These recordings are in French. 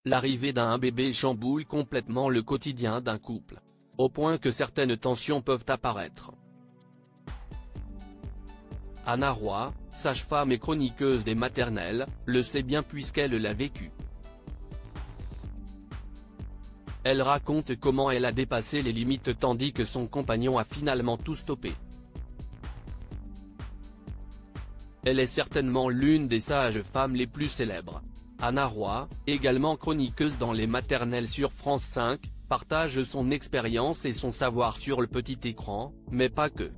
L'arrivée d'un bébé chamboule complètement le quotidien d'un couple, au point que certaines tensions peuvent apparaître. Anna Roy, sage-femme et chroniqueuse des maternelles, le sait bien puisqu'elle l'a vécu. Elle raconte comment elle a dépassé les limites tandis que son compagnon a finalement tout stoppé. Elle est certainement l'une des sages femmes les plus célèbres. Anna Roy, également chroniqueuse dans les maternelles sur France 5, partage son expérience et son savoir sur le petit écran, mais pas que.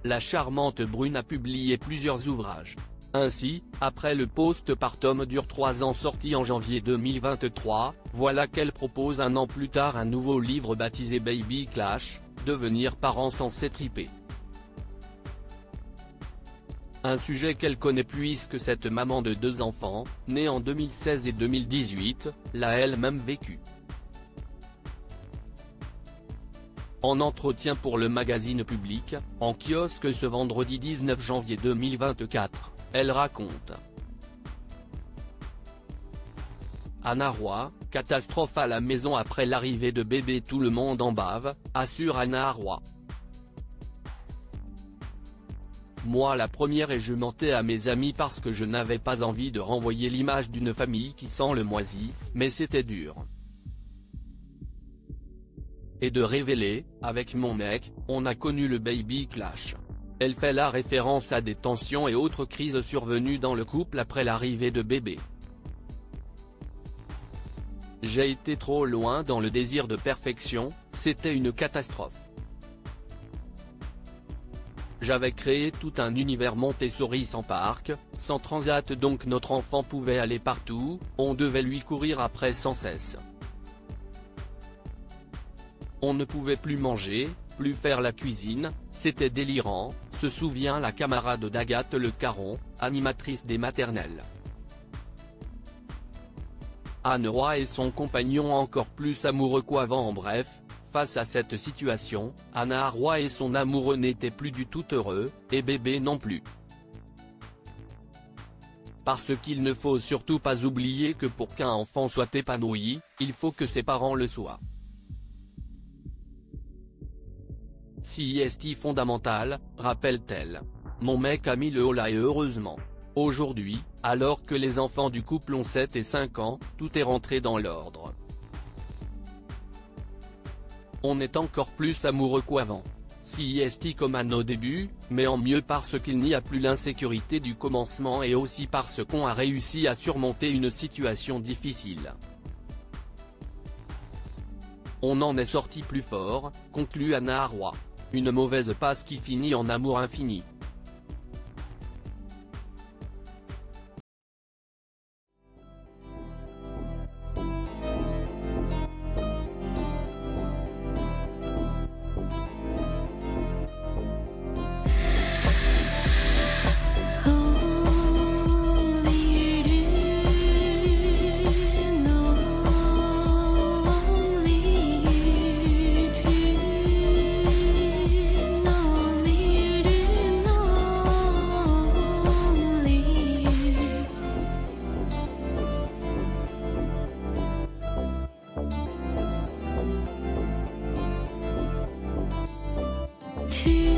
La charmante brune a publié plusieurs ouvrages. Ainsi, après le postpartum dure 3 ans sorti en janvier 2023, voilà qu'elle propose un an plus tard un nouveau livre baptisé Baby Clash, devenir parent sans s'étriper. Un sujet qu'elle connaît puisque cette maman de 2 enfants, née en 2016 et 2018, l'a elle-même vécu. En entretien pour le magazine Public, en kiosque ce vendredi 19 janvier 2024, elle raconte. Anna Roy, catastrophe à la maison après l'arrivée de bébé, tout le monde en bave, assure Anna Roy. Moi la première, et je mentais à mes amis parce que je n'avais pas envie de renvoyer l'image d'une famille qui sent le moisi, mais c'était dur. Et de révéler, avec mon mec, on a connu le baby clash. Elle fait la référence à des tensions et autres crises survenues dans le couple après l'arrivée de bébé. J'ai été trop loin dans le désir de perfection, c'était une catastrophe. J'avais créé tout un univers Montessori sans parc, sans transat, donc notre enfant pouvait aller partout, on devait lui courir après sans cesse. On ne pouvait plus manger, plus faire la cuisine, c'était délirant, se souvient la camarade d'Agathe Le Caron, animatrice des maternelles. Anna Roy et son compagnon encore plus amoureux qu'avant. Bref, face à cette situation, Anna Roy et son amoureux n'étaient plus du tout heureux, et bébé non plus. Parce qu'il ne faut surtout pas oublier que pour qu'un enfant soit épanoui, il faut que ses parents le soient. C'est fondamental, rappelle-t-elle. Mon mec a mis le holà et heureusement. Aujourd'hui, alors que les enfants du couple ont 7 et 5 ans, tout est rentré dans l'ordre. On est encore plus amoureux qu'avant. C'est comme à nos débuts, mais en mieux parce qu'il n'y a plus l'insécurité du commencement et aussi parce qu'on a réussi à surmonter une situation difficile. On en est sorti plus fort, conclut Anna Roy. Une mauvaise passe qui finit en amour infini. To